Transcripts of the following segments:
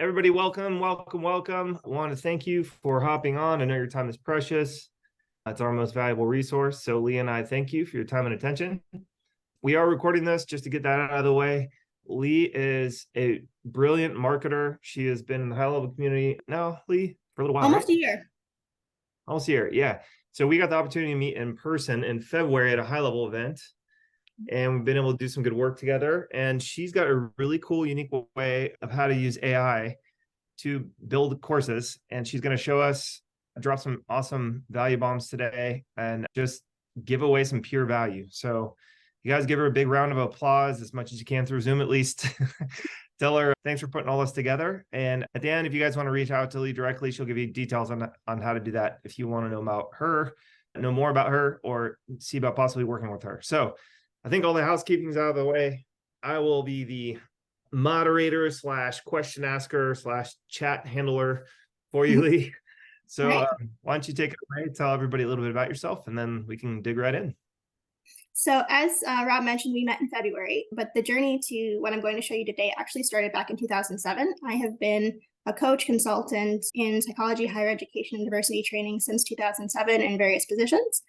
Everybody, welcome, welcome, welcome. I want to thank you for hopping on. I know your time is precious. It's our most valuable resource. So Lee and I thank you for your time and attention. We are recording this just to get that out of the way. Lee is a brilliant marketer. She has been in the high-level community now, Lee, for a little while, Almost right? a year. Almost a year, yeah. So we got the opportunity to meet in person in February at a high-level event, and we've been able to do some good work together. And she's got a really cool, unique way of how to use AI to build courses. And she's going to show us, drop some awesome value bombs today, and just give away some pure value. So you guys give her a big round of applause, as much as you can through Zoom at least. Tell her thanks for putting all this together. And at the end, if you guys want to reach out to Lee directly, she'll give you details on how to do that if you want to know about her, know more about her, or see about possibly working with her. So I think all the housekeeping's out of the way. I will be the moderator / question asker / chat handler for you, Lee. So Right. why don't you take it away, tell everybody a little bit about yourself, and then we can dig right in. So as Rob mentioned, we met in February, but the journey to what I'm going to show you today actually started back in 2007. I have been a coach consultant in psychology, higher education, and diversity training since 2007 in various positions.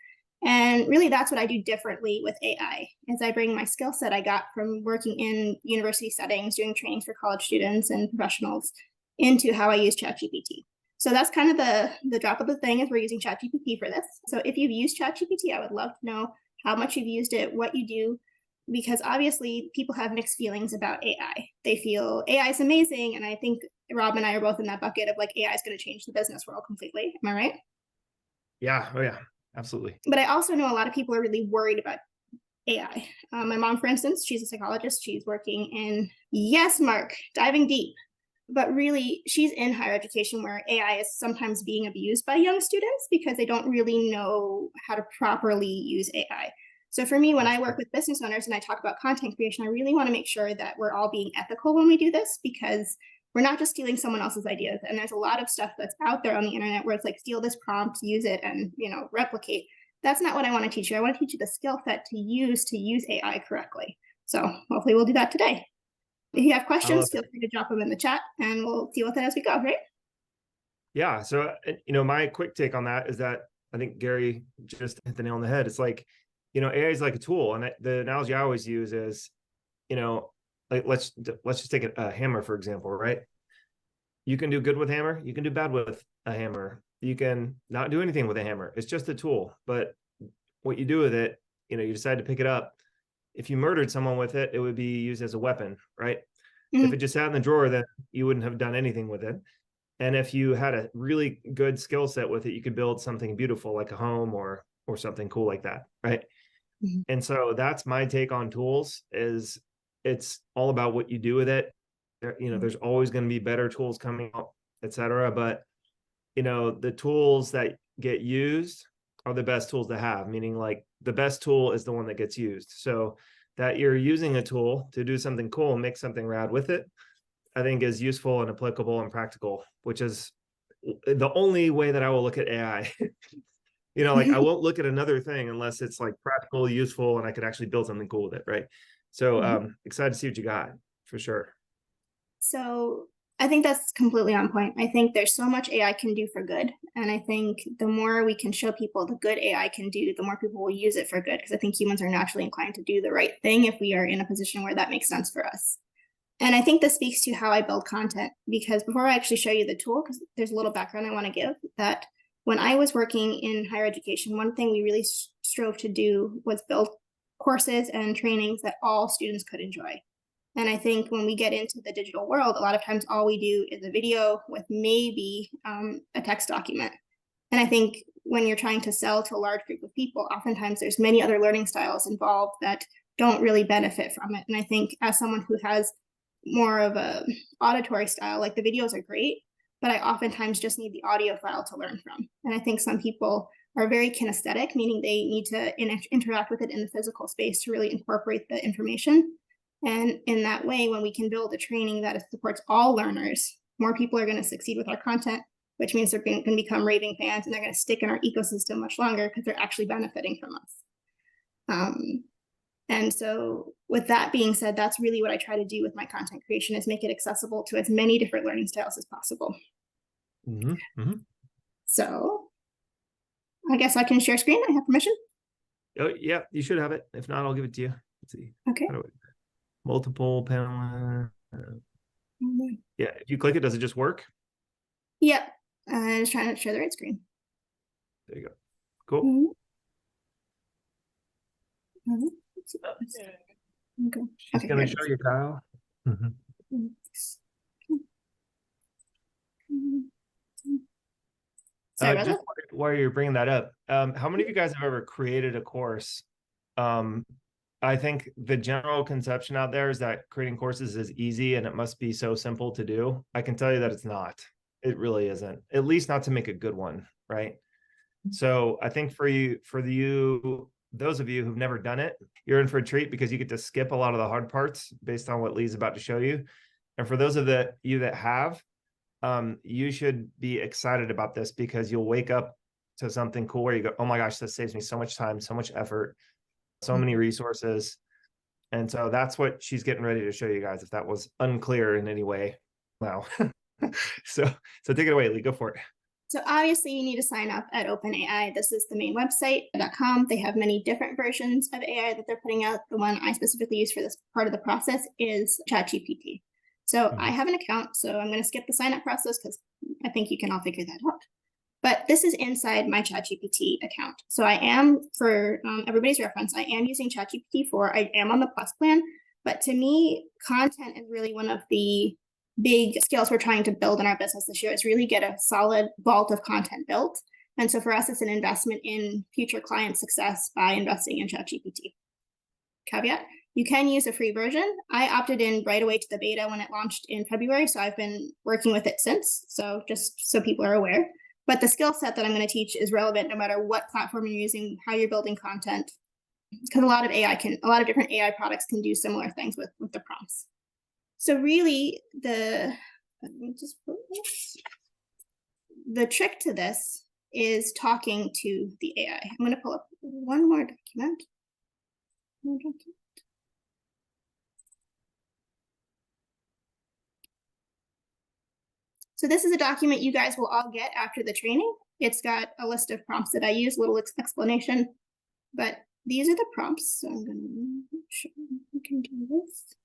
And really that's what I do differently with AI, is I bring my skill set I got from working in university settings, doing trainings for college students and professionals, into how I use ChatGPT. So that's kind of the drop of the thing, is we're using ChatGPT for this. So if you've used ChatGPT, I would love to know how much you've used it, what you do, because obviously people have mixed feelings about AI. They feel AI is amazing, and I think Rob and I are both in that bucket of like, AI is going to change the business world completely. Am I right? Yeah, oh yeah, absolutely. But I also know a lot of people are really worried about AI. My mom, for instance, she's a psychologist. She's working in, yes, Mark, diving deep. But really, she's in higher education where AI is sometimes being abused by young students because they don't really know how to properly use AI. So for me, when I work with business owners and I talk about content creation, I really want to make sure that we're all being ethical when we do this, because we're not just stealing someone else's ideas. And there's a lot of stuff that's out there on the internet where it's like, steal this prompt, use it, and replicate. That's not what I want to teach you. I want to teach you the skill set to use AI correctly. So hopefully we'll do that today. If you have questions, feel free to drop them in the chat and we'll deal with it as we go, right? Yeah. So, my quick take on that is that I think Gary just hit the nail on the head. It's like, AI is like a tool. And the analogy I always use is, like, let's just take a hammer, for example, right? You can do good with hammer. You can do bad with a hammer. You can not do anything with a hammer. It's just a tool. But what you do with it, you decide to pick it up. If you murdered someone with it, it would be used as a weapon, right? Mm-hmm. If it just sat in the drawer, then you wouldn't have done anything with it. And if you had a really good skill set with it, you could build something beautiful like a home or something cool like that, right? Mm-hmm. And so that's my take on tools, is it's all about what you do with it. There's always going to be better tools coming out, et cetera. But, the tools that get used are the best tools to have, meaning like the best tool is the one that gets used. So that you're using a tool to do something cool and make something rad with it, I think is useful and applicable and practical, which is the only way that I will look at AI. Like I won't look at another thing unless it's like practical, useful, and I could actually build something cool with it, right? So excited to see what you got, for sure. So I think that's completely on point. I think there's so much AI can do for good. And I think the more we can show people the good AI can do, the more people will use it for good, because I think humans are naturally inclined to do the right thing if we are in a position where that makes sense for us. And I think this speaks to how I build content, because before I actually show you the tool, because there's a little background I want to give, that when I was working in higher education, one thing we really strove to do was build courses and trainings that all students could enjoy. And I think when we get into the digital world, a lot of times all we do is a video with maybe a text document. And I think when you're trying to sell to a large group of people, oftentimes there's many other learning styles involved that don't really benefit from it. And I think as someone who has more of a auditory style, like the videos are great, but I oftentimes just need the audio file to learn from. And I think some people are very kinesthetic, meaning they need to interact with it in the physical space to really incorporate the information. And in that way, when we can build a training that supports all learners, more people are going to succeed with our content, which means they're going to become raving fans, and they're going to stick in our ecosystem much longer because they're actually benefiting from us. And so with that being said, that's really what I try to do with my content creation, is make it accessible to as many different learning styles as possible. So I guess I can share screen. I have permission. Oh, yeah, you should have it. If not, I'll give it to you. Let's see. Okay. Multiple panel. Yeah, if you click it, does it just work? Yep. I'm just trying to share the right screen. There you go. Cool. Okay. She's going to show you, Kyle. Sorry about just that. while you're bringing that up, how many of you guys have ever created a course? I think the general conception out there is that creating courses is easy and it must be so simple to do. I can tell you that it's not. It really isn't, at least not to make a good one, right? So I think for those of you who've never done it, you're in for a treat, because you get to skip a lot of the hard parts based on what Lee's about to show you. And for those of you that have, you should be excited about this, because you'll wake up to something cool where you go, oh my gosh, this saves me so much time, so much effort, so many resources. And so that's what she's getting ready to show you guys, if that was unclear in any way. Wow. so take it away, Lee, go for it. So obviously you need to sign up at OpenAI. This is the main website.com. They have many different versions of AI that they're putting out. The one I specifically use for this part of the process is ChatGPT. So I have an account, so I'm going to skip the sign up process because I think you can all figure that out. But this is inside my ChatGPT account. So I am, for everybody's reference, I am using ChatGPT 4. I am on the Plus plan. But to me, content is really one of the big skills we're trying to build in our business this year, is really get a solid vault of content built. And so for us, it's an investment in future client success by investing in ChatGPT. Caveat, you can use a free version. I opted in right away to the beta when it launched in February, so I've been working with it since. So just so people are aware. But the skill set that I'm going to teach is relevant no matter what platform you're using, how you're building content, because a lot of different AI products can do similar things with the prompts. So really, the trick to this is talking to the AI. I'm going to pull up one more document. So this is a document you guys will all get after the training. It's got a list of prompts that I use, a little explanation, but these are the prompts. So I'm going to show you we can do this.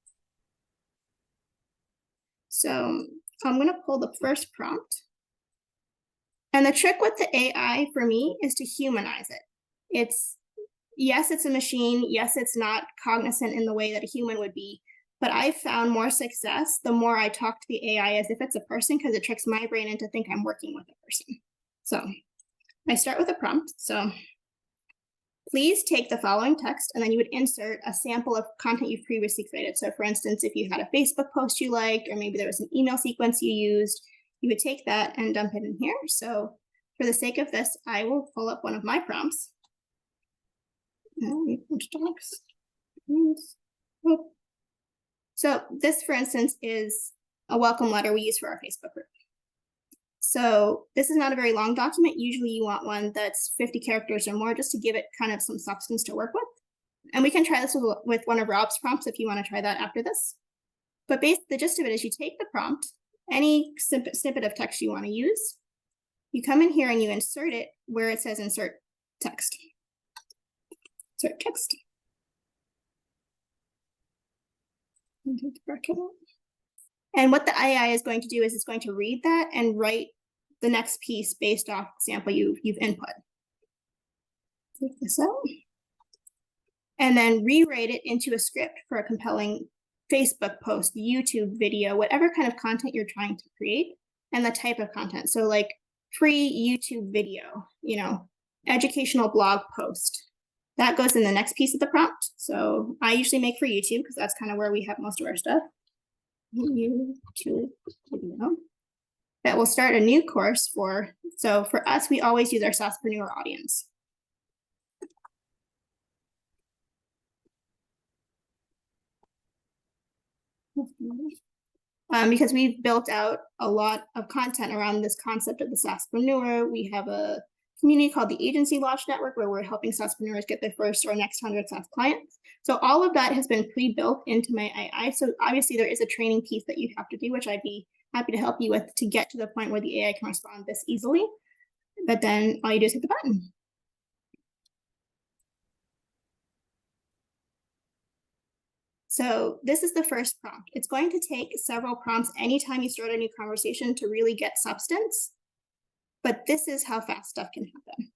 So I'm going to pull the first prompt. And the trick with the AI for me is to humanize it. Yes, it's a machine. Yes, it's not cognizant in the way that a human would be. But I've found more success the more I talk to the AI as if it's a person, because it tricks my brain into think I'm working with a person. So I start with a prompt. So please take the following text, and then you would insert a sample of content you've previously created. So for instance, if you had a Facebook post you liked, or maybe there was an email sequence you used, you would take that and dump it in here. So for the sake of this, I will pull up one of my prompts. So this, for instance, is a welcome letter we use for our Facebook group. So this is not a very long document. Usually you want one that's 50 characters or more, just to give it kind of some substance to work with. And we can try this with one of Robb's prompts if you want to try that after this. But the gist of it is you take the prompt, any snippet of text you want to use, you come in here and you insert it where it says insert text. Insert text. And what the AI is going to do is it's going to read that and write the next piece based off the sample you've input. Take this out. And then rewrite it into a script for a compelling Facebook post, YouTube video, whatever kind of content you're trying to create, and the type of content. So like pre-YouTube video, educational blog post. That goes in the next piece of the prompt. So I usually make for YouTube because that's kind of where we have most of our stuff. YouTube video. That will start a new course so for us, we always use our SAASPRENEUR audience. Because we've built out a lot of content around this concept of the SAASPRENEUR. We have a community called the TheAgencyLaunchNetwork, where we're helping SAASPRENEURs get their first or next 100 SaaS clients. So all of that has been pre-built into my AI. So obviously there is a training piece that you have to do, which I'd be happy to help you with to get to the point where the AI can respond this easily. But then all you do is hit the button. So this is the first prompt. It's going to take several prompts anytime you start a new conversation to really get substance. But this is how fast stuff can happen.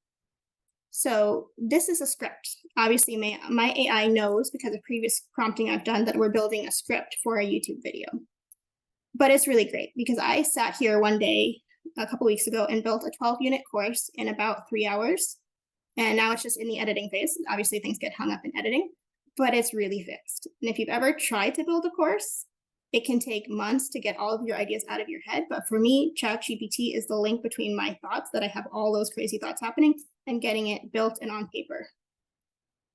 So this is a script. Obviously, my AI knows, because of previous prompting I've done, that we're building a script for a YouTube video. But it's really great because I sat here one day a couple weeks ago and built a 12-unit course in about 3 hours. And now it's just in the editing phase. Obviously, things get hung up in editing, but it's really fixed. And if you've ever tried to build a course, it can take months to get all of your ideas out of your head. But for me, ChatGPT is the link between my thoughts, that I have all those crazy thoughts happening, and getting it built and on paper.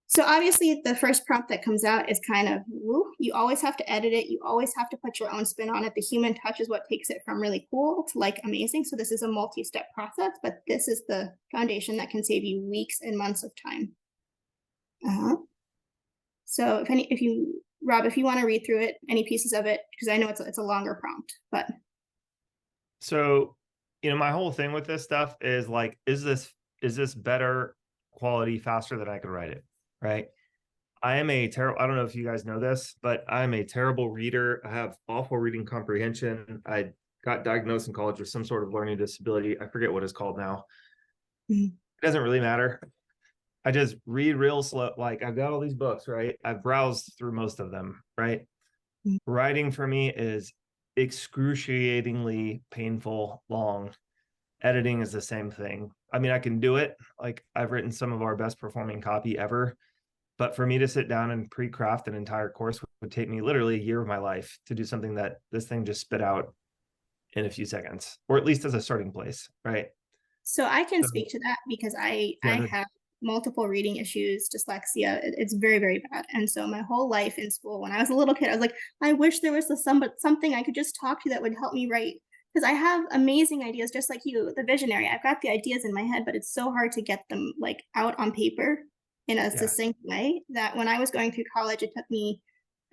So obviously the first prompt that comes out is kind of, woo. You always have to edit it. You always have to put your own spin on it. The human touch is what takes it from really cool to like amazing. So this is a multi-step process, but this is the foundation that can save you weeks and months of time. So if you, Rob, if you want to read through it, any pieces of it, because I know it's a longer prompt, but. So, my whole thing with this stuff is like, is this better quality, faster than I could write it? Right. I am a terrible, I don't know if you guys know this, but I'm a terrible reader. I have awful reading comprehension. I got diagnosed in college with some sort of learning disability. I forget what it's called now. It doesn't really matter. I just read real slow. Like, I've got all these books, right? I've browsed through most of them, right? Writing for me is excruciatingly painful, long. Editing is the same thing. I mean, I can do it. Like, I've written some of our best performing copy ever, but for me to sit down and pre-craft an entire course would take me literally a year of my life to do something that this thing just spit out in a few seconds, or at least as a starting place, right? So I can speak to that because I have multiple reading issues, dyslexia. It's very, very bad. And so my whole life in school, when I was a little kid, I was like, I wish there was something I could just talk to that would help me write. Because I have amazing ideas, just like you, the visionary. I've got the ideas in my head, but it's so hard to get them like out on paper in a succinct way, that when I was going through college, it took me,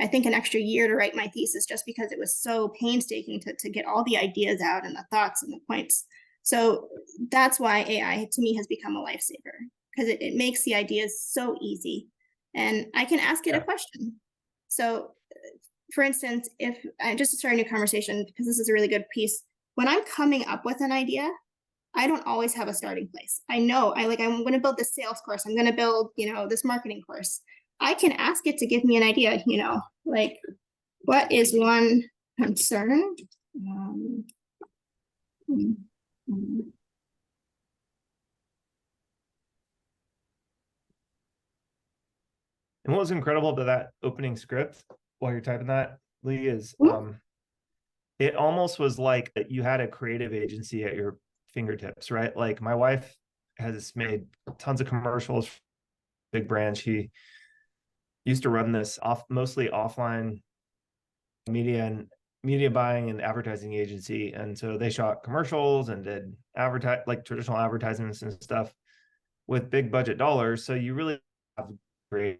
I think, an extra year to write my thesis, just because it was so painstaking to get all the ideas out and the thoughts and the points. So that's why AI to me has become a lifesaver, because it makes the ideas so easy. And I can ask it a question. So for instance, if I just to start a new conversation, because this is a really good piece, when I'm coming up with an idea, I don't always have a starting place. I know I'm going to build this sales course. I'm going to build, this marketing course. I can ask it to give me an idea, like, what is one concern? And what was incredible about that opening script while you're typing that, Lee, is it almost was like you had a creative agency at your fingertips, right? Like, my wife has made tons of commercials, big brands. She used to run this mostly offline media buying and advertising agency. And so they shot commercials and did traditional advertisements and stuff with big budget dollars. So you really have to create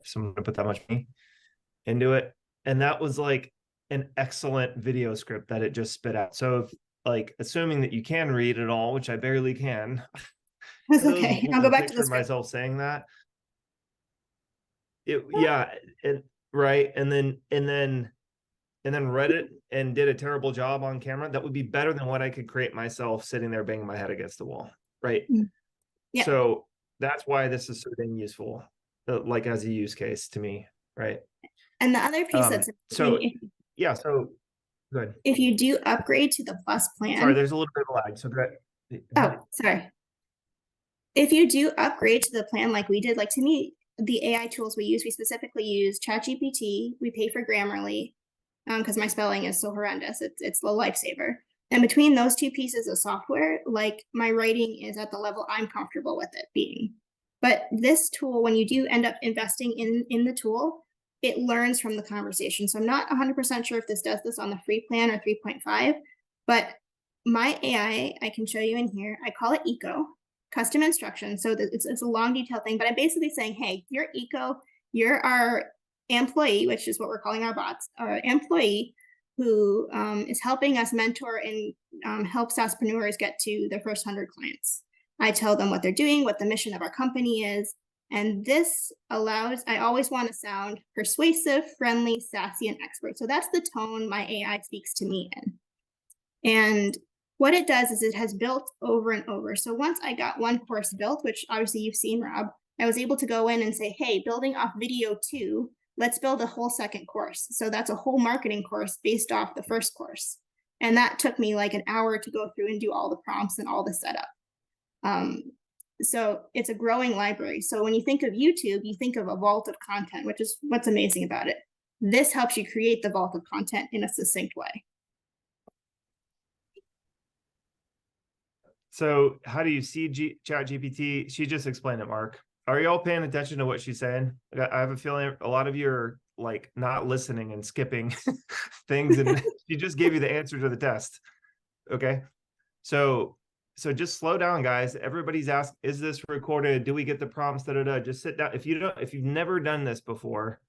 someone to put that much money into it. And that was like an excellent video script that it just spit out. So assuming that you can read it all, which I barely can. That's okay. I'll go back to the script. Myself saying that. Right. And then read it and did a terrible job on camera. That would be better than what I could create myself sitting there banging my head against the wall. Right. Yeah. So that's why this is so dang useful, like as a use case to me. Right. And the other piece so go ahead. If you do upgrade to the Plus plan. Sorry, there's a little bit of lag. So go ahead. Oh, sorry. If you do upgrade to the plan like we did, like to me, the AI tools we specifically use ChatGPT. We pay for Grammarly because my spelling is so horrendous. It's a lifesaver. And between those two pieces of software, like, my writing is at the level I'm comfortable with it being. But this tool, when you do end up investing in the tool, it learns from the conversation. So I'm not 100% sure if this does this on the free plan or 3.5, but my AI, I can show you in here. I call it Eco, custom instructions. So it's a long detailed thing, but I'm basically saying, hey, you're Eco, you're our employee, which is what we're calling our bots, our employee who is helping us mentor and help SaaSpreneurs get to their first 100 clients. I tell them what they're doing, what the mission of our company is. And this allows, I always want to sound persuasive, friendly, sassy, and expert. So that's the tone my AI speaks to me in. And what it does is it has built over and over. So once I got one course built, which obviously you've seen, Rob, I was able to go in and say, hey, building off video 2, let's build a whole second course. So that's a whole marketing course based off the first course. And that took me like an hour to go through and do all the prompts and all the setup. So it's a growing library. So when you think of YouTube, you think of a vault of content, which is what's amazing about it. This helps you create the vault of content in a succinct way. So how do you see ChatGPT? She just explained it, Mark. Are you all paying attention to what she's saying? I have a feeling a lot of you are like not listening and skipping things, and she just gave you the answer to the test. Okay. So just slow down, guys. Everybody's asked, is this recorded? Do we get the prompts? Just sit down. If you've never done this before,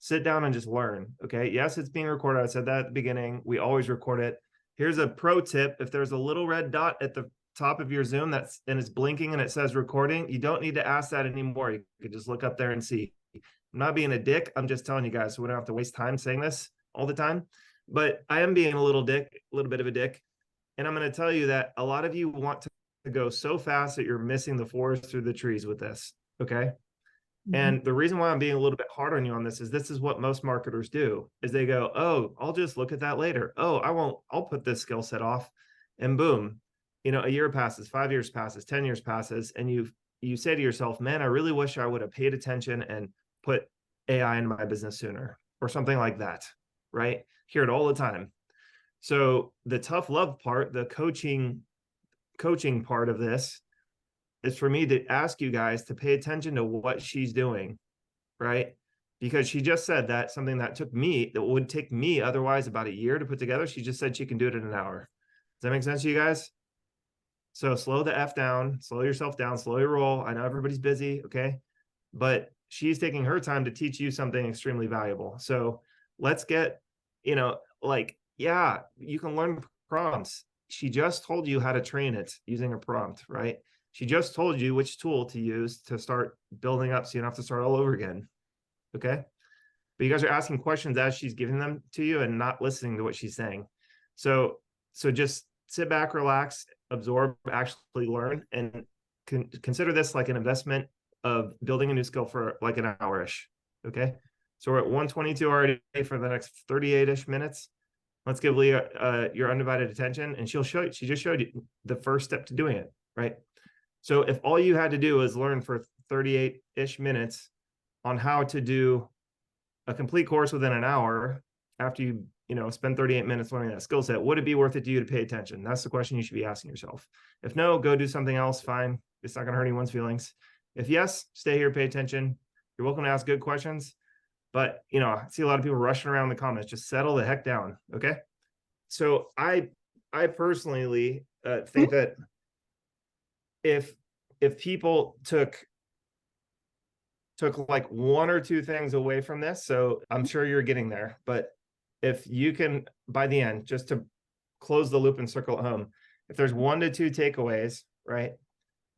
sit down and just learn. Okay. Yes, it's being recorded. I said that at the beginning. We always record it. Here's a pro tip. If there's a little red dot at the top of your Zoom and it's blinking and it says recording, you don't need to ask that anymore. You could just look up there and see. I'm not being a dick. I'm just telling you guys so we don't have to waste time saying this all the time. But I am being a little bit of a dick. And I'm going to tell you that a lot of you want to go so fast that you're missing the forest through the trees with this. Okay. And the reason why I'm being a little bit hard on you on this is what most marketers do is they go, oh, I'll just look at that later. Oh, I'll put this skill set off, and boom, a year passes, 5 years passes, 10 years passes. And you say to yourself, man, I really wish I would have paid attention and put AI in my business sooner or something like that. Right. Hear it all the time. So the tough love part, the coaching part of this is for me to ask you guys to pay attention to what she's doing, right? Because she just said that something that would take me otherwise about a year to put together. She just said she can do it in an hour. Does that make sense to you guys? So slow the F down, slow yourself down, slow your roll. I know everybody's busy, okay? But she's taking her time to teach you something extremely valuable. So let's get, yeah, you can learn prompts. She just told you how to train it using a prompt, right? She just told you which tool to use to start building up so you don't have to start all over again. Okay. But you guys are asking questions as she's giving them to you and not listening to what she's saying. So just sit back, relax, absorb, actually learn, and consider this like an investment of building a new skill for like an hour-ish. Okay. So we're at 122 already for the next 38-ish minutes. Let's give Leah your undivided attention, and she just showed you the first step to doing it, right? So if all you had to do is learn for 38-ish minutes on how to do a complete course within an hour after you spend 38 minutes learning that skill set, would it be worth it to you to pay attention? That's the question you should be asking yourself. If no, go do something else, fine. It's not going to hurt anyone's feelings. If yes, stay here, pay attention. You're welcome to ask good questions. But, I see a lot of people rushing around the comments. Just settle the heck down, okay? So I personally think that if people took like one or two things away from this, so I'm sure you're getting there, but if you can, by the end, just to close the loop and circle it home, if there's 1 to 2 takeaways, right?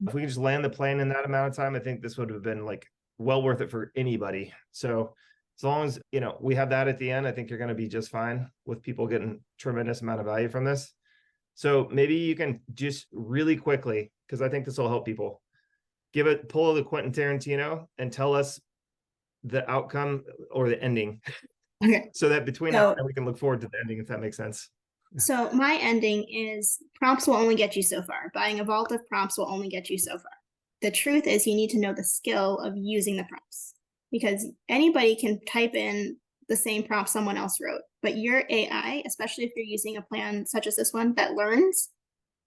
If we can just land the plane in that amount of time, I think this would have been like well worth it for anybody. So as long as, we have that at the end, I think you're going to be just fine with people getting tremendous amount of value from this. So maybe you can just really quickly, because I think this will help people, pull the Quentin Tarantino and tell us the outcome or the ending. Okay. So that between now and then we can look forward to the ending, if that makes sense. So my ending is prompts will only get you so far. Buying a vault of prompts will only get you so far. The truth is you need to know the skill of using the prompts, because anybody can type in the same prompt someone else wrote, but your AI, especially if you're using a plan such as this one that learns,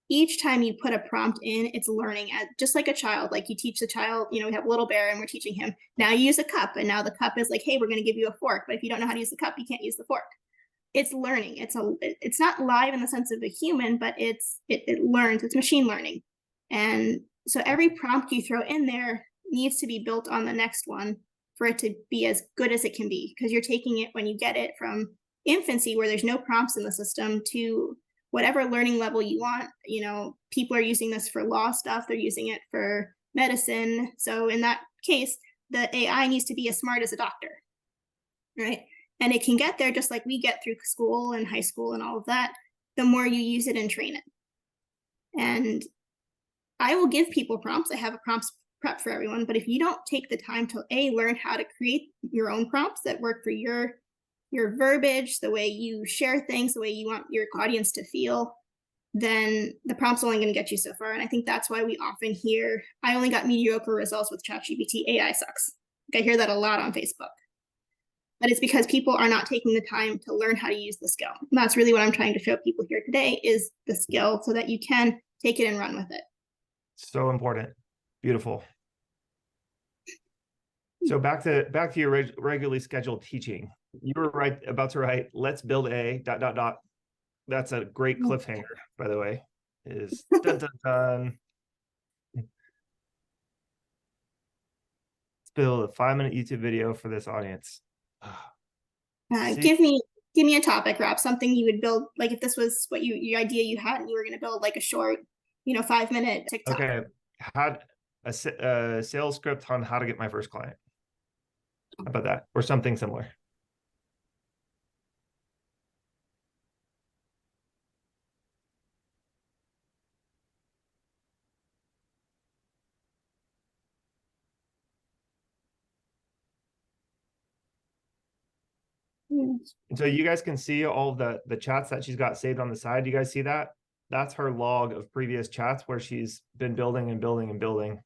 each time you put a prompt in, it's learning just like a child. Like you teach the child, we have Little Bear and we're teaching him, now you use a cup, and now the cup is like, hey, we're going to give you a fork. But if you don't know how to use the cup, you can't use the fork. it's learning. It's not live in the sense of a human, but it learns. It's machine learning. And so every prompt you throw in there needs to be built on the next one for it to be as good as it can be, because you're taking it when you get it from infancy, where there's no prompts in the system, to whatever learning level you want. People are using this for law stuff, they're using it for medicine. So in that case, the AI needs to be as smart as a doctor, right? And it can get there just like we get through school and high school and all of that, the more you use it and train it. And I will give people prompts. I have a prompts prep for everyone, but if you don't take the time to learn how to create your own prompts that work for your verbiage, the way you share things, the way you want your audience to feel, then the prompt's only going to get you so far. And I think that's why we often hear, I only got mediocre results with ChatGPT, AI sucks. I hear that a lot on Facebook. But it's because people are not taking the time to learn how to use the skill. And that's really what I'm trying to show people here today, is the skill, so that you can take it and run with it. So important. Beautiful. So back to your regularly scheduled teaching. You were about to write, let's build a ... That's a great cliffhanger, by the way. Is dun dun dun. Let's build a 5-minute YouTube video for this audience. Give me a topic, Rob. Something you would build, like if this was what your idea you had, and you were going to build like a short, 5-minute TikTok. Okay, had a sales script on how to get my first client. How about that, or something similar? And so you guys can see all the chats that she's got saved on the side. You guys see that? That's her log of previous chats where she's been building and building and building,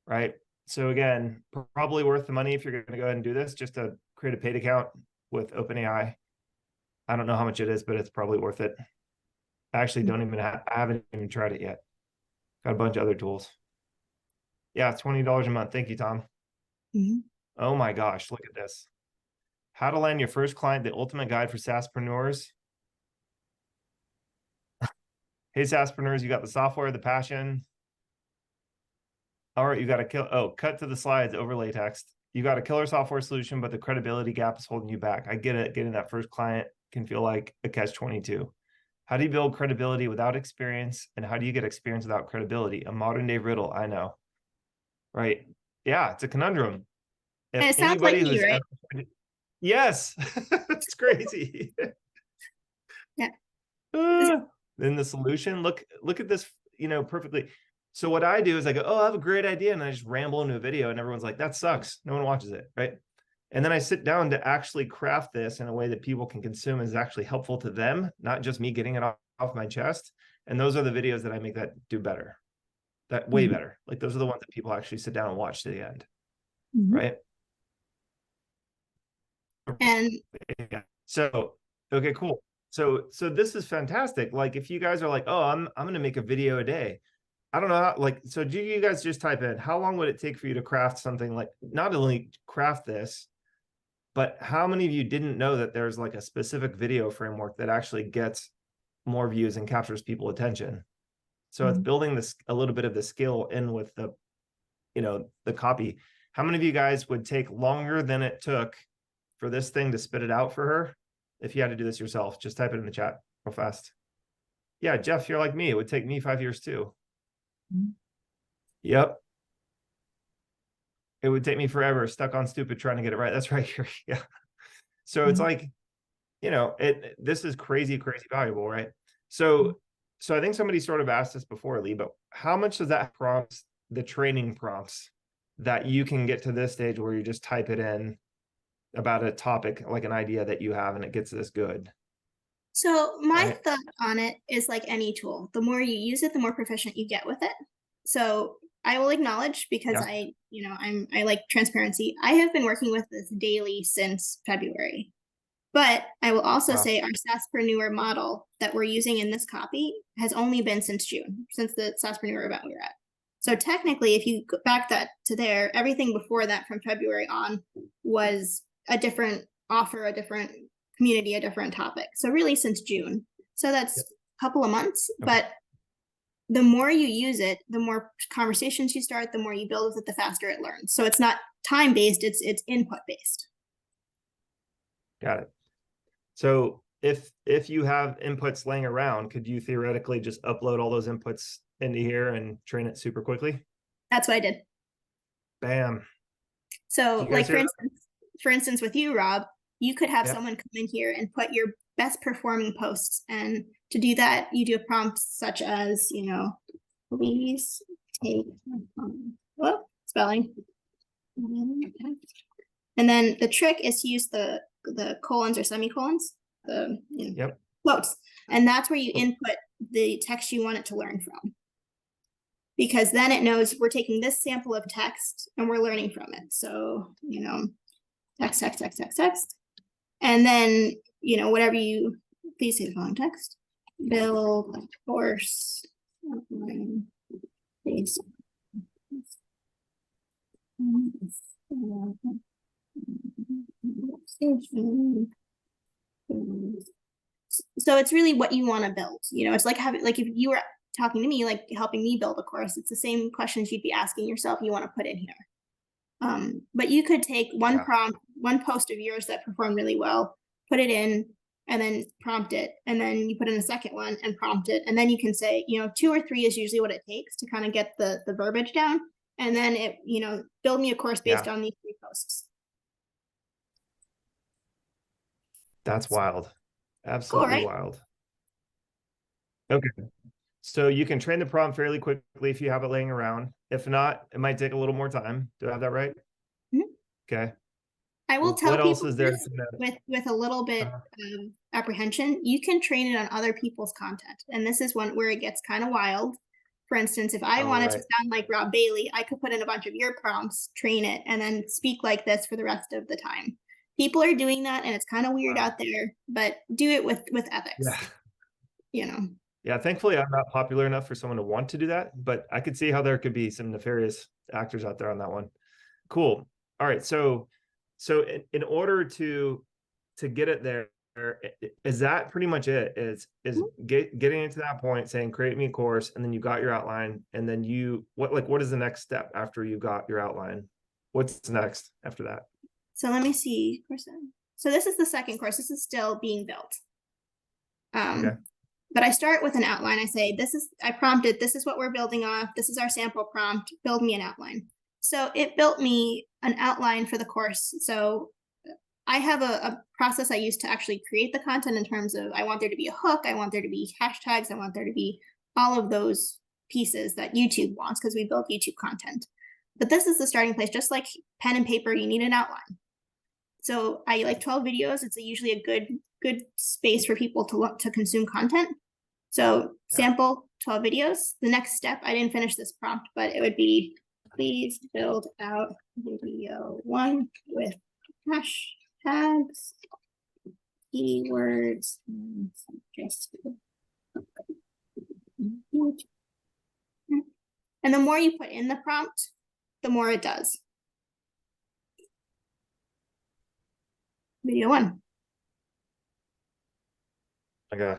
right? So again, probably worth the money if you're going to go ahead and do this, just to create a paid account with OpenAI. I don't know how much it is, but it's probably worth it. I actually I haven't even tried it yet. Got a bunch of other tools. Yeah, $20 a month. Thank you, Tom. Oh my gosh, look at this. How to land your first client, the ultimate guide for SaaSpreneurs. Hey, SaaSpreneurs, you got the software, the passion. All right, you got to cut to the slides, overlay text. You got a killer software solution, but the credibility gap is holding you back. I get it. Getting that first client can feel like a catch-22. How do you build credibility without experience? And how do you get experience without credibility? A modern day riddle, I know. Right. Yeah, it's a conundrum. And it sounds like you, right? Yes, it's crazy. Yeah. Then the solution, look at this, perfectly. So what I do is I go, oh, I have a great idea. And I just ramble into a video and everyone's like, that sucks. No one watches it, right? And then I sit down to actually craft this in a way that people can consume is actually helpful to them, not just me getting it off my chest. And those are the videos that I make that do better, that way better. Like those are the ones that people actually sit down and watch to the end, right? And so, okay, cool. So this is fantastic. Like if you guys are like, oh, I'm going to make a video a day. I don't know how, so do you guys just type in, how long would it take for you to craft something, like not only craft this, but how many of you didn't know that there's like a specific video framework that actually gets more views and captures people's attention? So it's building this, a little bit of the skill in with the, the copy. How many of you guys would take longer than it took for this thing to spit it out for her if you had to do this yourself? Just type it in the chat real fast. Yeah, Jeff, you're like me. It would take me 5 years too. Yep. It would take me forever, stuck on stupid trying to get it right. That's right here. Yeah. So it's like, this is crazy valuable, right? So I think somebody sort of asked this before, Lee, but how much does that prompts, the training prompts, that you can get to this stage where you just type it in about a topic, like an idea that you have, and it gets this good? So my thought on it is like any tool. The more you use it, the more proficient you get with it. So I will acknowledge, because I like transparency. I have been working with this daily since February. But I will also say our SAASPRENEUR model that we're using in this copy has only been since June, since the SAASPRENEUR event we were at. So technically, if you go back that to there, everything before that from February on was a different offer, a different community a different topic. So really since June. So that's a couple of months, but the more you use it, the more conversations you start, the more you build with it, the faster it learns. So it's not time-based, it's input-based. Got it. So if you have inputs laying around, could you theoretically just upload all those inputs into here and train it super quickly? That's what I did. Bam. So like for instance, with you, Rob, you could have someone come in here and put your best performing posts. And to do that, you do a prompt such as, you know, please take, spelling. And then the trick is to use the colons or semicolons, the quotes. And that's where you input the text you want it to learn from. Because then it knows we're taking this sample of text and we're learning from it. So, you know, text. And then, you know, whatever you, please say the following text. Build a course. So it's really what you want to build. You know, it's like having, like if you were talking to me, like helping me build a course, it's the same questions you'd be asking yourself you want to put in here. But you could take one prompt, one post of yours that performed really well, put it in, and then prompt it. And then you put in a second one and prompt it. And then you can say, you know, 2 or 3 is usually what it takes to kind of get the verbiage down. And then it, you know, build me a course based on these 3 posts. That's wild. Absolutely cool, right? wild. Okay. So you can train the prompt fairly quickly if you have it laying around. If not, it might take a little more time. Do I have that right? Okay. I will tell what people else is there with a little bit of apprehension, you can train it on other people's content. And this is one where it gets kind of wild. For instance, if I wanted to sound like Rob Bailey, I could put in a bunch of your prompts, train it, and then speak like this for the rest of the time. People are doing that, and it's kind of weird out there, but do it with ethics. Yeah. You know. Yeah, thankfully I'm not popular enough for someone to want to do that, but I could see how there could be some nefarious actors out there on that one. Cool. All right, so in order to get it there, is that pretty much it? Is getting into that point, saying create me a course, and then you got your outline, and then what is the next step after you got your outline? What's next after that? So let me see. So this is the second course. This is still being built. Okay. But I start with an outline. I say, I prompted, this is what we're building off. This is our sample prompt. Build me an outline. So it built me an outline for the course. So I have a process I use to actually create the content in terms of, I want there to be a hook. I want there to be hashtags. I want there to be all of those pieces that YouTube wants because we build YouTube content. But this is the starting place. Just like pen and paper, you need an outline. So I like 12 videos. It's usually a good space for people to consume content. So sample 12 videos. The next step, I didn't finish this prompt, but it would be, please build out video 1 with hashtags, keywords, and the more you put in the prompt, the more it does. Video 1. Oh my gosh.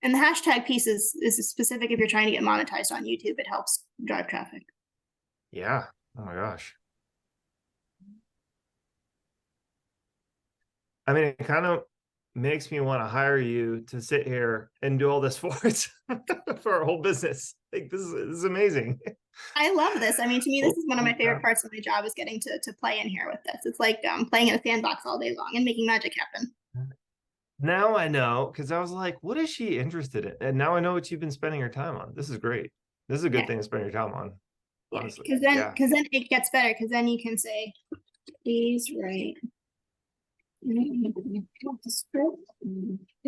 And the hashtag piece is specific if you're trying to get monetized on YouTube. It helps drive traffic. Yeah. Oh my gosh. I mean, it kind of makes me want to hire you to sit here and do all this for us for our whole business. Like this is amazing. I love this. I mean, to me, this is one of my favorite parts of my job is getting to play in here with this. It's like playing in a sandbox all day long and making magic happen. Now I know, because I was like, what is she interested in? And now I know what you've been spending your time on. This is great. This is a good thing to spend your time on. Honestly. Because then it gets better, because then you can say, please write the script. Are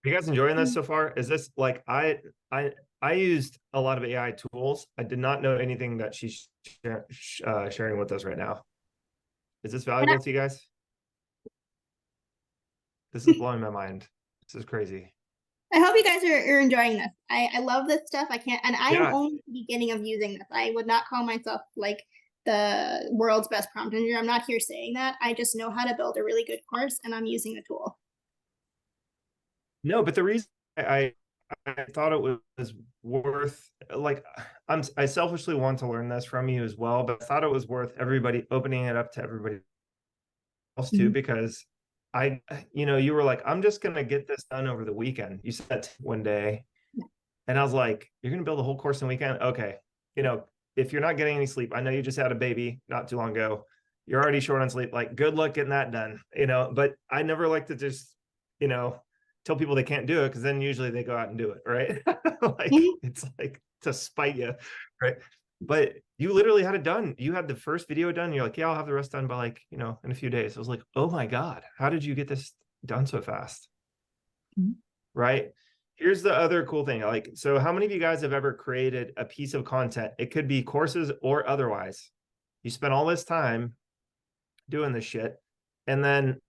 you guys enjoying this so far? Is this like I used a lot of AI tools. I did not know anything that she's sharing with us right now. Is this valuable to you guys? This is blowing my mind. This is crazy. I hope you guys are enjoying this. I love this stuff. I can't, and I am Yeah. only at the beginning of using this. I would not call myself like the world's best prompt engineer. I'm not here saying that. I just know how to build a really good course, and I'm using a tool. No, but the reason I thought it was worth, like, I selfishly want to learn this from you as well, but I thought it was worth everybody opening it up to everybody else too, because you were like, I'm just gonna get this done over the weekend. You said one day, and I was like, you're gonna build a whole course in a weekend? Okay. If you're not getting any sleep, I know you just had a baby not too long ago. You're already short on sleep. Like, good luck getting that done. But I never like to just, tell people they can't do it, because then usually they go out and do it, right? Like, it's like to spite you, right? But you literally had it done. You had the first video done. You're like, yeah, I'll have the rest done by, like, in a few days. I was like, oh my God, how did you get this done so fast? Right? Here's the other cool thing. Like, so how many of you guys have ever created a piece of content? It could be courses or otherwise. You spent all this time doing this shit, and then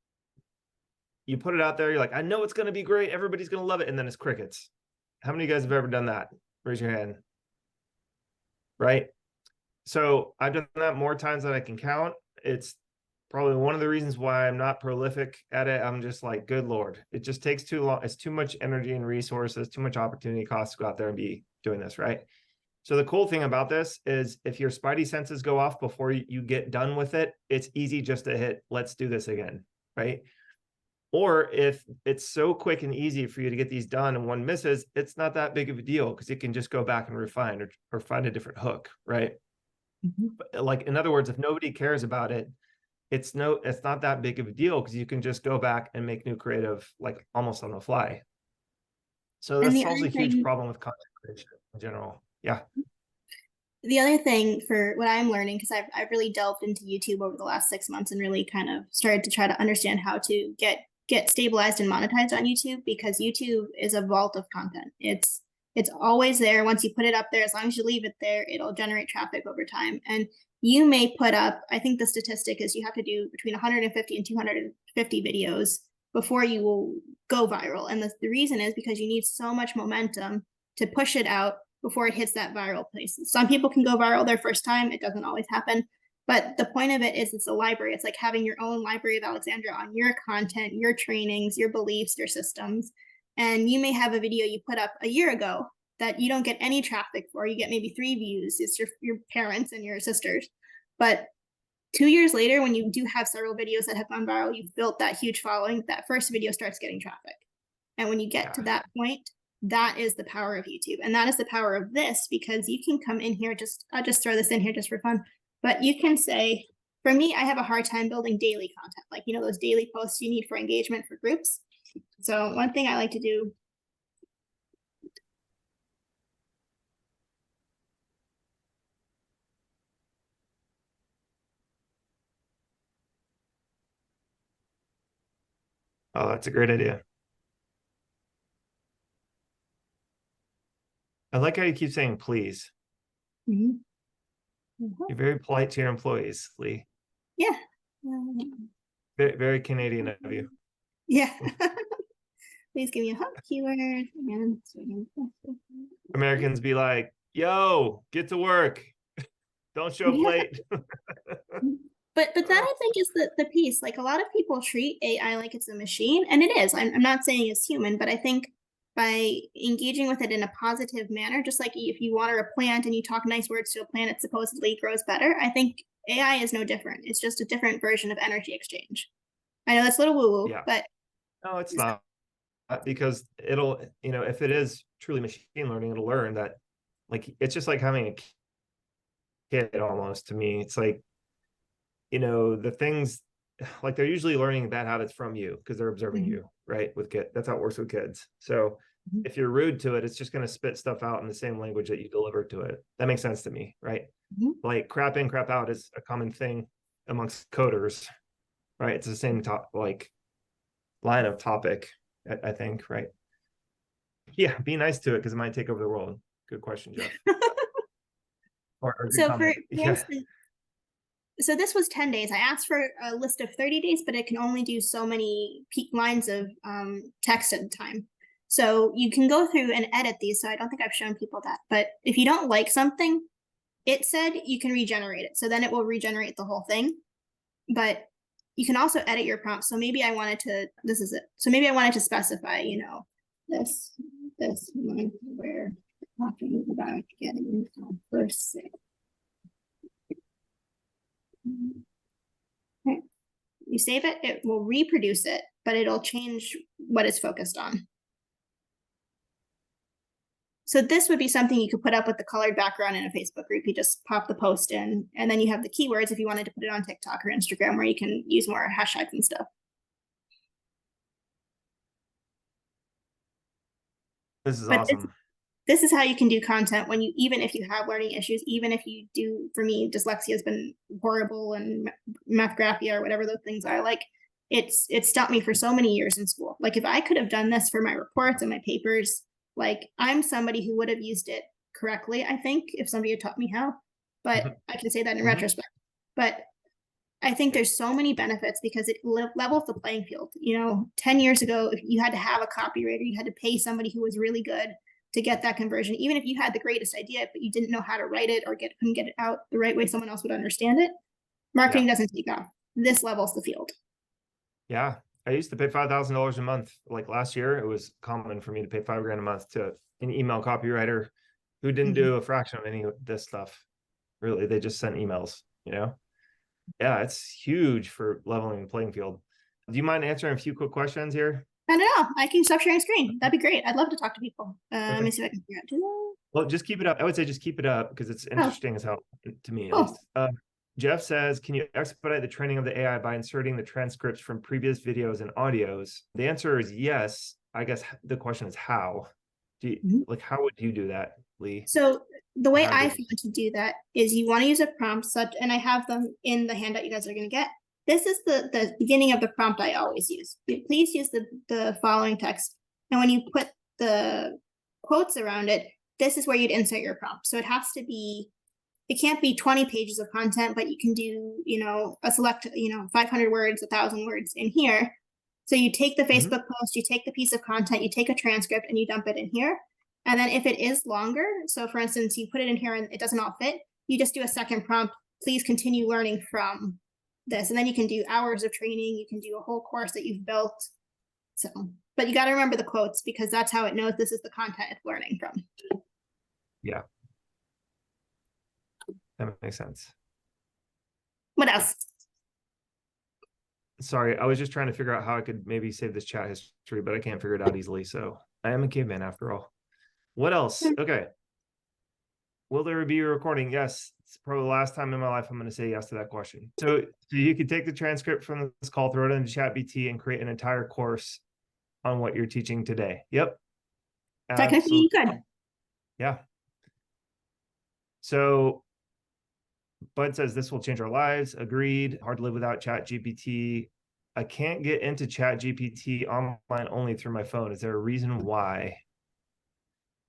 you put it out there. You're like, I know it's going to be great. Everybody's going to love it. And then it's crickets. How many of you guys have ever done that? Raise your hand. Right? So I've done that more times than I can count. It's probably one of the reasons why I'm not prolific at it. I'm just like, good Lord, it just takes too long. It's too much energy and resources, too much opportunity cost to go out there and be doing this, right? So the cool thing about this is, if your spidey senses go off before you get done with it, it's easy just to hit, let's do this again, right? Or if it's so quick and easy for you to get these done and one misses, it's not that big of a deal, because you can just go back and refine or find a different hook, right? But, like, in other words, if nobody cares about it, it's not that big of a deal, because you can just go back and make new creative, like, almost on the fly. So that And the solves a other huge thing, problem with content creation in general. Yeah. the other thing for what I'm learning, because I've really delved into YouTube over the last 6 months and really kind of started to try to understand how to get stabilized and monetized on YouTube, because YouTube is a vault of content. It's always there. Once you put it up there, as long as you leave it there, it'll generate traffic over time. And you may put up, I think the statistic is you have to do between 150 and 250 videos before you will go viral. And the reason is because you need so much momentum to push it out before it hits that viral place. Some people can go viral their first time. It doesn't always happen. But the point of it is, it's a library. It's like having your own library of Alexandria on your content, your trainings, your beliefs, your systems. And you may have a video you put up a year ago that you don't get any traffic for. You get maybe 3 views. It's your parents and your sisters. But 2 years later, when you do have several videos that have gone viral, you've built that huge following, that first video starts getting traffic. And when you get to that point, that is the power of YouTube. And that is the power of this, because you can come in here, I'll just throw this in here just for fun. But you can say, for me, I have a hard time building daily content, like, those daily posts you need for engagement for groups. So one thing I like to do. Oh, that's a great idea. I like how you keep saying please. Mhm. You're very polite to your employees, Lee. Yeah. Very, very Canadian of you. Yeah. Please give me a hook keyword. And Americans be like, yo, get to work. Don't show up late. But that, I think, is the piece. Like, a lot of people treat AI like it's a machine, and it is. I'm not saying it's human, but I think by engaging with it in a positive manner, just like if you water a plant and you talk nice words to a plant, it supposedly grows better. I think AI is no different. It's just a different version of energy exchange. I know that's a little woo-woo, Yeah. but No, it's not, because it'll, if it is truly machine learning, it'll learn that, like, it's just like having a kid almost, to me. It's like, the things, like, they're usually learning bad habits from you because they're observing you, right? With kids, that's how it works with kids. So if you're rude to it, it's just going to spit stuff out in the same language that you deliver to it. That makes sense to me, right? Like, crap in, crap out is a common thing amongst coders, right? It's the same like line of topic, I think, right? Yeah, be nice to it, because it might take over the world. Good question, Jeff. Or good so comment. for instance, so this was 10 days. I asked for a list of 30 days, but it can only do so many peak lines of text at a time. So you can go through and edit these. So I don't think I've shown people that, but if you don't like something, it said you can regenerate it. So then it will regenerate the whole thing. But you can also edit your prompt. So maybe I wanted to, this is it. So maybe I wanted to specify, you know, this one where talking about getting first sale. Okay. You save it, it will reproduce it, but it'll change what it's focused on. So this would be something you could put up with the colored background in a Facebook group. You just pop the post in, and then you have the keywords if you wanted to put it on TikTok or Instagram, where you can use more hashtags and stuff. This is awesome. This is how you can do content when you, even if you have learning issues, even if you do, for me, dyslexia has been horrible, and mathgraphia or whatever those things are, like it stopped me for so many years in school. Like if I could have done this for my reports and my papers, like I'm somebody who would have used it correctly, I think, if somebody had taught me how, but I can say that in retrospect. But I think there's so many benefits because it levels the playing field. You know, 10 years ago, if you had to have a copywriter, you had to pay somebody who was really good to get that conversion. Even if you had the greatest idea, but you didn't know how to write it or couldn't get it out the right way someone else would understand it, marketing doesn't take off. This levels the field. Yeah. I used to pay $5,000 a month. Like last year, it was common for me to pay $5,000 a month to an email copywriter who didn't do a fraction of any of this stuff. Really, they just sent emails, you know? Yeah, it's huge for leveling the playing field. Do you mind answering a few quick questions here? I don't know. I can stop sharing screen. That'd be great. I'd love to talk to people. Let me see if I can figure out to that. Well, just keep it up. I would say just keep it up because it's interesting as hell to me, at least. Jeff says, can you expedite the training of the AI by inserting the transcripts from previous videos and audios? The answer is yes. I guess the question is how. Like, how would you do that, Lee? So the way I found to do that is you want to use a prompt such, and I have them in the handout you guys are going to get. This is the beginning of the prompt I always use. Please use the following text. And when you put the quotes around it, this is where you'd insert your prompt. So it has to be, it can't be 20 pages of content, but you can do, you know, a select, you know, 500 words, 1,000 words in here. So you take the Facebook post, you take the piece of content, you take a transcript and you dump it in here. And then if it is longer, so for instance, you put it in here and it doesn't all fit, you just do a second prompt, please continue learning from this. And then you can do hours of training, you can do a whole course that you've built. So, but you got to remember the quotes because that's how it knows this is the content it's learning from. Yeah. That makes sense. What else? Sorry, I was just trying to figure out how I could maybe save this chat history, but I can't figure it out easily. So I am a caveman after all. What else? Okay. Will there be a recording? Yes. It's probably the last time in my life I'm going to say yes to that question. So you could take the transcript from this call, throw it into ChatGPT, and create an entire course on what you're teaching today. Yep. Technically, you could. Yeah. So Bud says this will change our lives. Agreed. Hard to live without ChatGPT. I can't get into ChatGPT online only through my phone. Is there a reason why?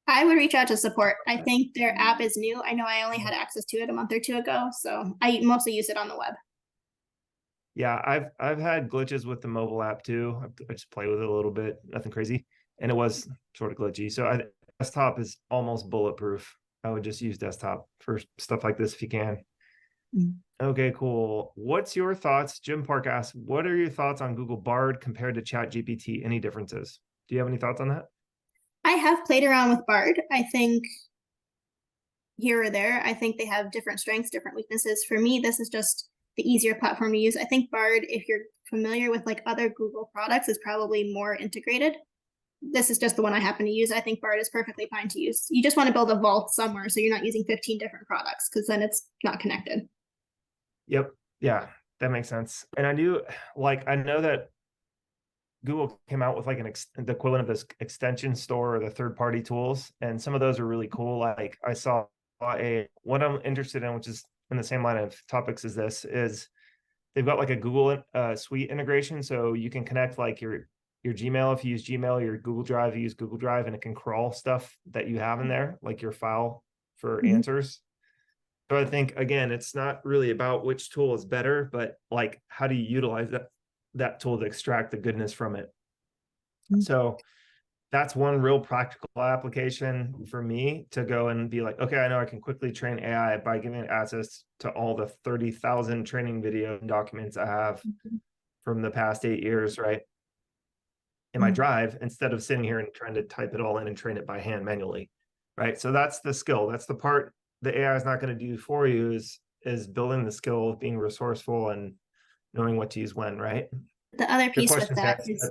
I would reach out to support. I think their app is new. I know I only had access to it a month or two ago, so I mostly use it on the web. Yeah, I've had glitches with the mobile app too. I just play with it a little bit, nothing crazy, and it was sort of glitchy. So desktop is almost bulletproof. I would just use desktop for stuff like this if you can. Okay, cool. What's your thoughts? Jim Park asks, what are your thoughts on Google Bard compared to ChatGPT? Any differences? Do you have any thoughts on that? I have played around with Bard. I think here or there, I think they have different strengths, different weaknesses. For me, this is just the easier platform to use. I think Bard, if you're familiar with like other Google products, is probably more integrated. This is just the one I happen to use. I think Bard is perfectly fine to use. You just want to build a vault somewhere so you're not using 15 different products because then it's not connected. Yep. Yeah, that makes sense. And I know that Google came out with like the equivalent of this extension store or the third-party tools, and some of those are really cool. Like I saw what I'm interested in, which is in the same line of topics as this, is they've got like a Google Suite integration, so you can connect like your Gmail if you use Gmail, your Google Drive, you use Google Drive, and it can crawl stuff that you have in there, like your file for answers. So I think, again, it's not really about which tool is better, but like, how do you utilize that tool to extract the goodness from it? So that's one real practical application for me to go and be like, okay, I know I can quickly train AI by giving it access to all the 30,000 training video documents I have from the past 8 years, right? In my drive, instead of sitting here and trying to type it all in and train it by hand manually, right? So that's the skill. That's the part the AI is not going to do for you, is building the skill of being resourceful and knowing what to use when, right? The other Good piece with questions, that guys. is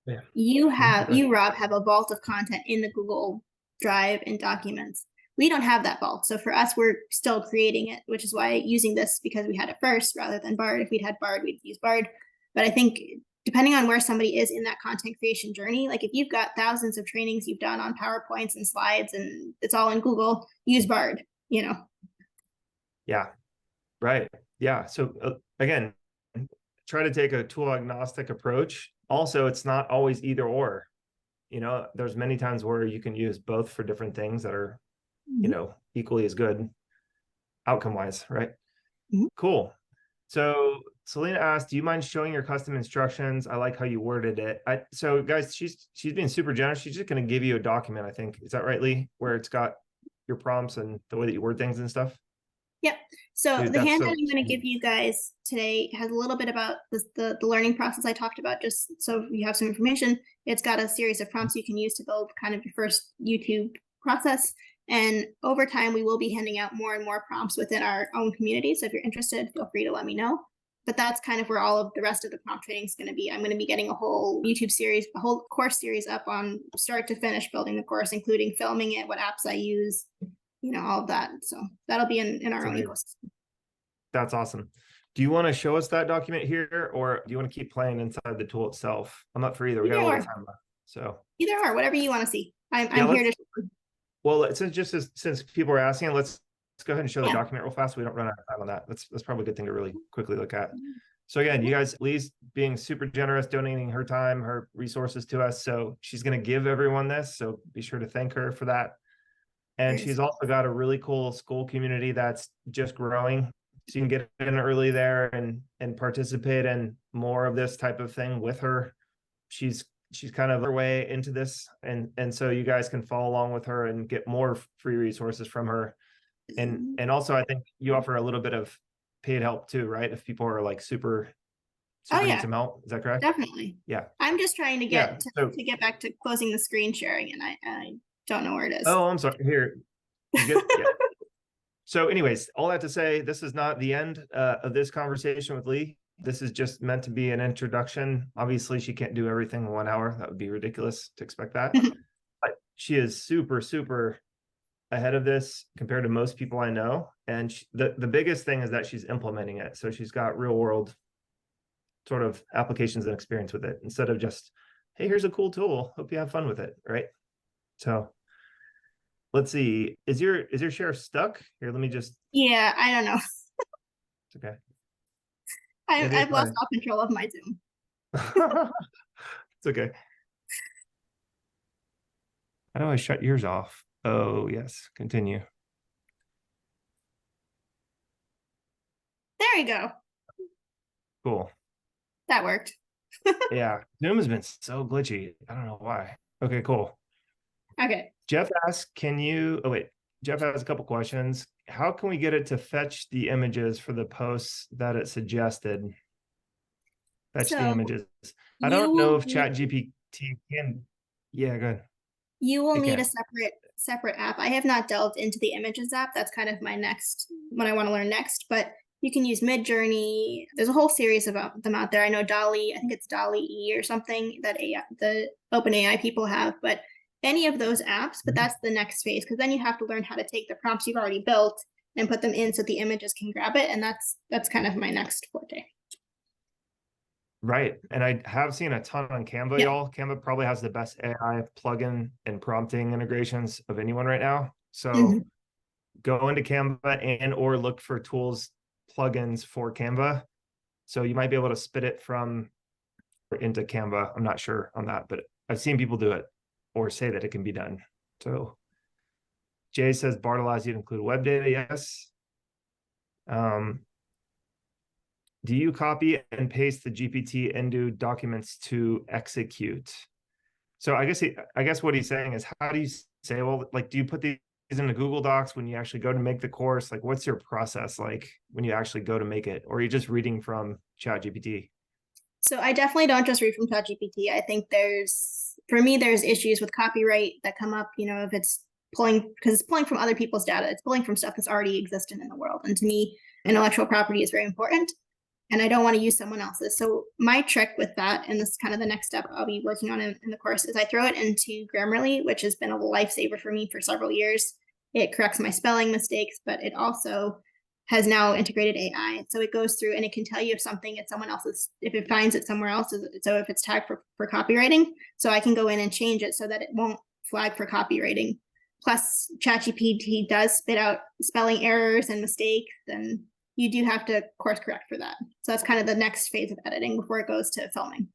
Yeah. you, Rob, have a vault of content in the Google Drive and documents. We don't have that vault. So for us, we're still creating it, which is why using this, because we had it first rather than Bard. If we'd had Bard, we'd use Bard. But I think depending on where somebody is in that content creation journey, like if you've got thousands of trainings you've done on PowerPoints and slides and it's all in Google, use Bard, you know? Yeah. Right. Yeah. So again, try to take a tool agnostic approach. Also, it's not always either or. You know, there's many times where you can use both for different things that are, you know, equally as good outcome wise, right? Cool. So Selena asked, do you mind showing your custom instructions? I like how you worded it. So guys, she's being super generous. She's just going to give you a document, I think. Is that right, Lee? Where it's got your prompts and the way that you word things and stuff? Yep. So Dude, the handout so I'm going to give you guys today has a little bit about the learning process I talked about, just so you have some information. It's got a series of prompts you can use to build kind of your first YouTube process. And over time, we will be handing out more and more prompts within our own community. So if you're interested, feel free to let me know. But that's kind of where all of the rest of the prompt training is going to be. I'm going to be getting a whole YouTube series, a whole course series up on start to finish building the course, including filming it, what apps I use, you know, all of that. So that'll be in our own ecosystem. That's awesome. Do you want to show us that document here, or do you want to keep playing inside the tool itself? I'm up for either. We got a little time left. So either or, whatever you want to see. I'm here to. Well, since people are asking, let's go ahead and show the document real fast so we don't run out of time on that. That's probably a good thing to really quickly look at. So again, you guys, Lee's being super generous, donating her time, her resources to us. So she's going to give everyone this. So be sure to thank her for that. And she's also got a really cool school community that's just growing. So you can get in early there and participate in more of this type of thing with her. She's kind of her way into this, and so you guys can follow along with her and get more free resources from her. And also, I think you offer a little bit of paid help too, right? If people are like super need some help, is that correct? Definitely. Yeah. I'm just trying to get to get back to closing the screen sharing, and I don't know where it is. Oh, I'm sorry. Here, you good? Yeah. So anyways, all that to say, this is not the end of this conversation with Lee. This is just meant to be an introduction. Obviously, she can't do everything in 1 hour. That would be ridiculous to expect that. But she is super, super ahead of this compared to most people I know. And the biggest thing is that she's implementing it. So she's got real world sort of applications and experience with it instead of just, hey, here's a cool tool. Hope you have fun with it, right? So let's see. Is your share stuck? Here, let me just. Yeah, I don't know. It's okay. I've lost all control of my Zoom. It's okay. How do I shut yours off? Oh, yes. Continue. There you go. Cool. That worked. Yeah. Zoom has been so glitchy. I don't know why. Okay, cool. Okay. Jeff asks, Jeff has a couple questions. How can we get it to fetch the images for the posts that it suggested? Fetch the images. I don't know if ChatGPT can. Yeah, go ahead. You will need a separate app. I have not delved into the images app. That's kind of what I want to learn next, but you can use Midjourney. There's a whole series of them out there. I know DALL-E, I think it's DALL-E or something that the OpenAI people have, but any of those apps, but that's the next phase, because then you have to learn how to take the prompts you've already built and put them in so the images can grab it. And that's kind of my next forte. Right. And I have seen a ton on Canva, y'all. Canva probably has the best AI plugin and prompting integrations of anyone right now. So go into Canva or look for tools, plugins for Canva. So you might be able to spit it from or into Canva. I'm not sure on that, but I've seen people do it or say that it can be done. So Jay says Bard allows you to include web data. Yes. Do you copy and paste the GPT into documents to execute? So I guess what he's saying is, how do you say, well, like, do you put these into Google Docs when you actually go to make the course? Like, what's your process like when you actually go to make it, or are you just reading from ChatGPT? So I definitely don't just read from ChatGPT. I think for me, there's issues with copyright that come up, if it's because it's pulling from other people's data, it's pulling from stuff that's already existent in the world. And to me, intellectual property is very important, and I don't want to use someone else's. So my trick with that, and this is kind of the next step I'll be working on in the course, is I throw it into Grammarly, which has been a lifesaver for me for several years. It corrects my spelling mistakes, but it also has now integrated AI. So it goes through and it can tell you if something is someone else's, if it finds it somewhere else. So if it's tagged for copywriting, so I can go in and change it so that it won't flag for copywriting. Plus, ChatGPT does spit out spelling errors and mistakes, and you do have to course correct for that. So that's kind of the next phase of editing before it goes to filming.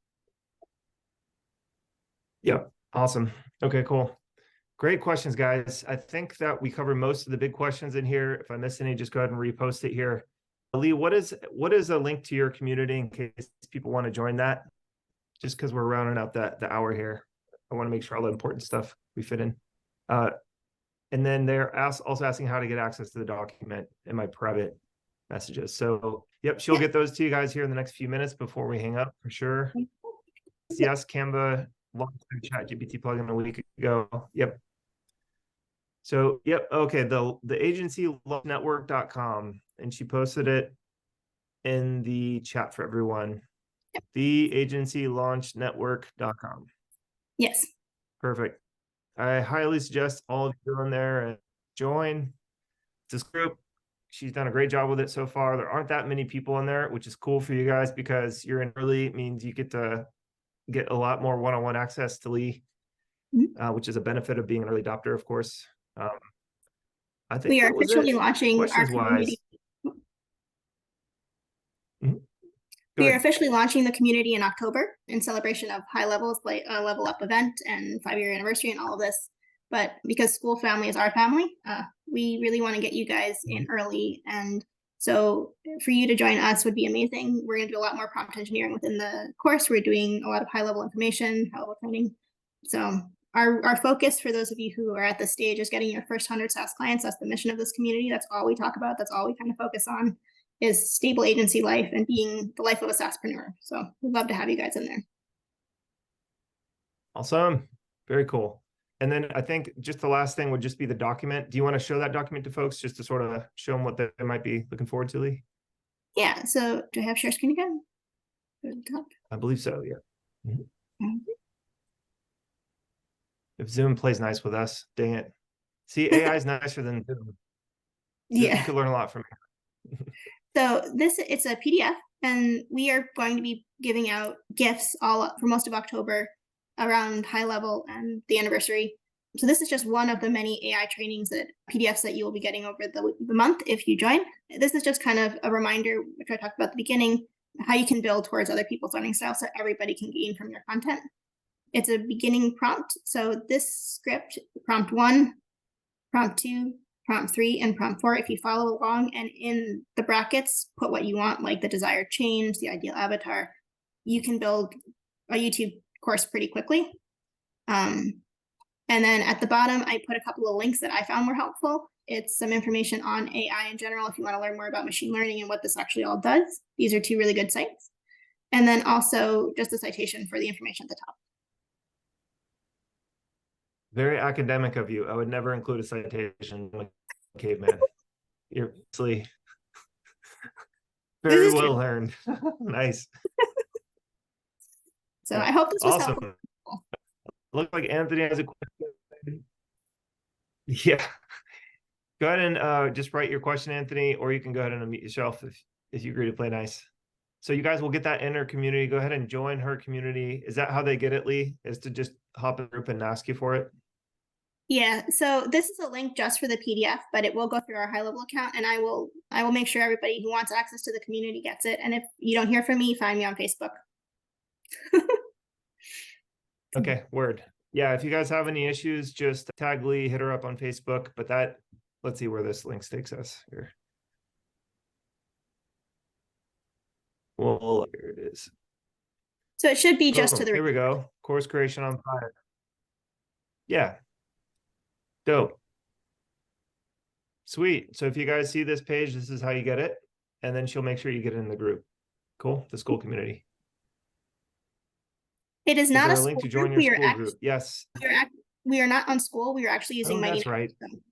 Yep. Awesome. Okay, cool. Great questions, guys. I think that we covered most of the big questions in here. If I missed any, just go ahead and repost it here. Lee, what is a link to your community in case people want to join that? Just because we're rounding up the hour here, I want to make sure all the important stuff we fit in. And then they're also asking how to get access to the document in my private messages. So, yep, she'll get those to you guys here in the next few minutes before we hang up for sure. Yes, Canva launched their ChatGPT plugin a week ago. Yep. So, yep. Okay. The TheAgencyLaunchNetwork.com, and she posted it in the chat for everyone. TheAgencyLaunchNetwork.com. Yes. Perfect. I highly suggest all of you go in there and join this group. She's done a great job with it so far. There aren't that many people in there, which is cool for you guys because you're in early. It means you get to get a lot more one-on-one access to Lee, which is a benefit of being an early adopter, of course. I think we are that was officially it. launching our community. We are officially launching the community in October in celebration of high levels, like a level up event and 5-year anniversary and all of this. But because school family is our family, we really want to get you guys in early. And so for you to join us would be amazing. We're going to do a lot more prompt engineering within the course. We're doing a lot of high level information, high level training. So our focus for those of you who are at this stage is getting your first 100 SaaS clients. That's the mission of this community. That's all we talk about. That's all we kind of focus on, is stable agency life and being the life of a SaaSpreneur. So we'd love to have you guys in there. Awesome. Very cool. And then I think just the last thing would just be the document. Do you want to show that document to folks just to sort of show them what they might be looking forward to, Lee? Yeah. So do I have share screen again? I believe so. Yeah. If Zoom plays nice with us, dang it. See, AI is nicer than Zoom. You could learn a lot from it. So it's a PDF, and we are going to be giving out gifts for most of October around high level and the anniversary. So this is just one of the many AI trainings PDFs that you will be getting over the month if you join. This is just kind of a reminder, which I talked about at the beginning, how you can build towards other people's learning style so everybody can gain from your content. It's a beginning prompt. So this script, prompt 1, prompt 2, prompt 3, and prompt 4, if you follow along, and in the brackets, put what you want, like the desired change, the ideal avatar, you can build a YouTube course pretty quickly. And then at the bottom, I put a couple of links that I found were helpful. It's some information on AI in general, if you want to learn more about machine learning and what this actually all does. These are 2 really good sites. And then also just a citation for the information at the top. Very academic of you. I would never include a citation like caveman. You're actually very well learned. Nice. So I hope this was awesome. helpful. Looks like Anthony has a question. Yeah. Go ahead and just write your question, Anthony, or you can go ahead and unmute yourself if you agree to play nice. So you guys will get that in her community. Go ahead and join her community. Is that how they get it, Lee? Is to just hop in the group and ask you for it? Yeah, so this is a link just for the PDF, but it will go through our high level account, and I will make sure everybody who wants access to the community gets it. And if you don't hear from me, find me on Facebook. Okay, word. Yeah, if you guys have any issues, just tag Lee, hit her up on Facebook. But let's see where this link takes us here. Well, here it is. So it should be just to the. Here we go. Course creation on fire. Yeah. Dope. Sweet. So if you guys see this page, this is how you get it. And then she'll make sure you get it in the group. Cool. The school community. It is Is not there a a link school to join group. your school group? Yes. We are not on school. We are actually using Oh, Mighty that's right. Networks.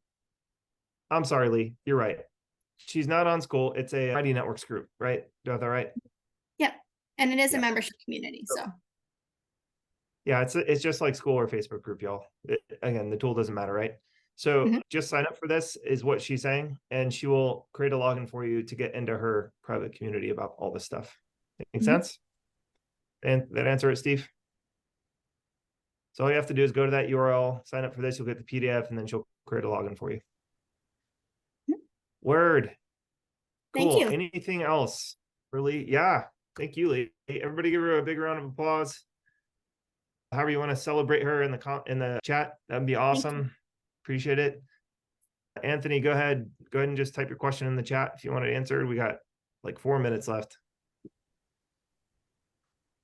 I'm sorry, Lee. You're right. She's not on school. It's a Mighty Networks group, right? Do I have that right? Yep. And it is a Yeah. membership community. So Yeah, it's just like school or Facebook group, y'all. Again, the tool doesn't matter, right? So Mhm. just sign up for this is what she's saying, and she will create a login for you to get into her private community about all this stuff. Make Mhm. sense? And that answer it, Steve? So all you have to do is go to that URL, sign up for this, you'll get the PDF, and then she'll create a login for you. Mhm. Word. Thank Cool. you. Anything else? Really? Yeah. Thank you, Lee. Hey, everybody give her a big round of applause. However you want to celebrate her in the chat, that'd be Thank you. awesome. Appreciate it. Anthony, go ahead and just type your question in the chat if you want it answered. We got like 4 minutes left.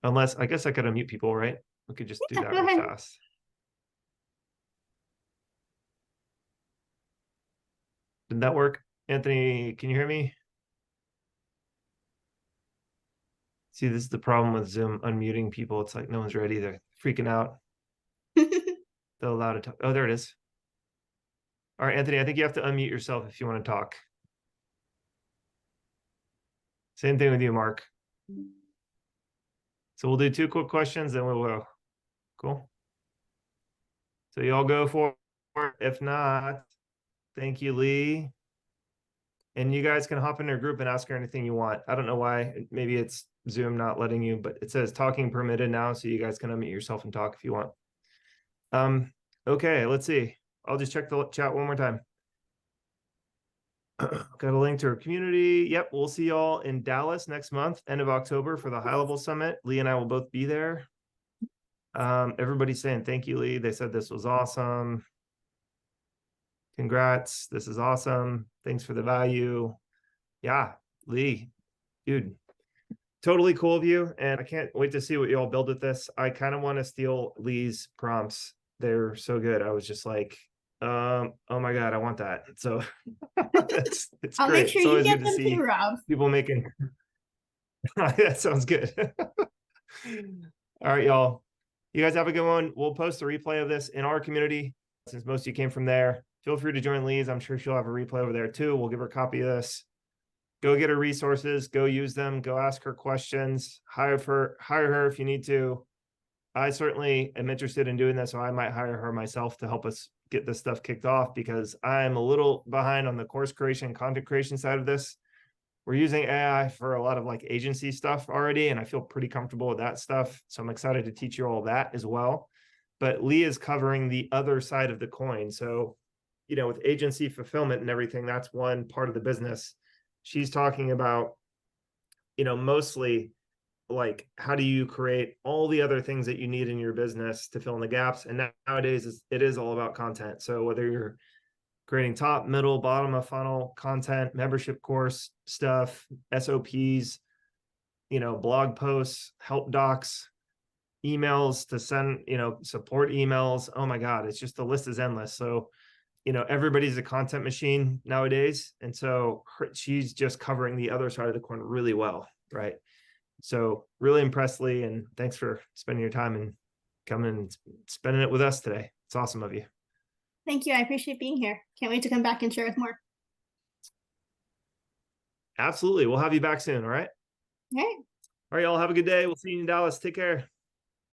Unless I guess I could unmute people, right? We could just do Yeah, that go real ahead. fast. Did that work? Anthony, can you hear me? See, this is the problem with Zoom unmuting people. It's like no one's ready. They're freaking out. They're allowed to talk. Oh, there it is. All right, Anthony, I think you have to unmute yourself if you want to talk. Same thing with you, Mark. So we'll do 2 quick questions, then we'll go. Cool. So you all go for it. If not, thank you, Lee. And you guys can hop in your group and ask her anything you want. I don't know why. Maybe it's Zoom not letting you, but it says talking permitted now, so you guys can unmute yourself and talk if you want. Okay, let's see. I'll just check the chat one more time. Got a link to our community. Yep, we'll see y'all in Dallas next month, end of October, for the High Level Summit. Lee and I will both be there. Everybody's saying thank you, Lee. They said this was awesome. Congrats. This is awesome. Thanks for the value. Yeah, Lee, dude, totally cool of you. And I can't wait to see what you all build with this. I kind of want to steal Lee's prompts. They're so good. I was just like, oh my God, I want that. So it's I'll great. make sure It's you always get good to them see too, Rob. people making that sounds good. All right, y'all. You guys have a good one. We'll post a replay of this in our community since most of you came from there. Feel free to join Lee's. I'm sure she'll have a replay over there too. We'll give her a copy of this. Go get her resources, go use them, go ask her questions, hire her if you need to. I certainly am interested in doing this, so I might hire her myself to help us get this stuff kicked off because I'm a little behind on the course creation, content creation side of this. We're using AI for a lot of like agency stuff already, and I feel pretty comfortable with that stuff. So I'm excited to teach you all that as well. But Lee is covering the other side of the coin. So, with agency fulfillment and everything, that's one part of the business. She's talking about, mostly like how do you create all the other things that you need in your business to fill in the gaps. And nowadays it is all about content. So whether you're creating top, middle, bottom of funnel content, membership course stuff, SOPs, blog posts, help docs, emails to send, support emails. Oh my God, it's just the list is endless. So, everybody's a content machine nowadays. And so she's just covering the other side of the coin really well. Right. So really impressed, Lee, and thanks for spending your time and coming and spending it with us today. It's awesome of you. Thank you. I appreciate being here. Can't wait to come back and share with more. Absolutely. We'll have you back soon. All right. All right. All right, y'all. Have a good day. We'll see you in Dallas. Take care.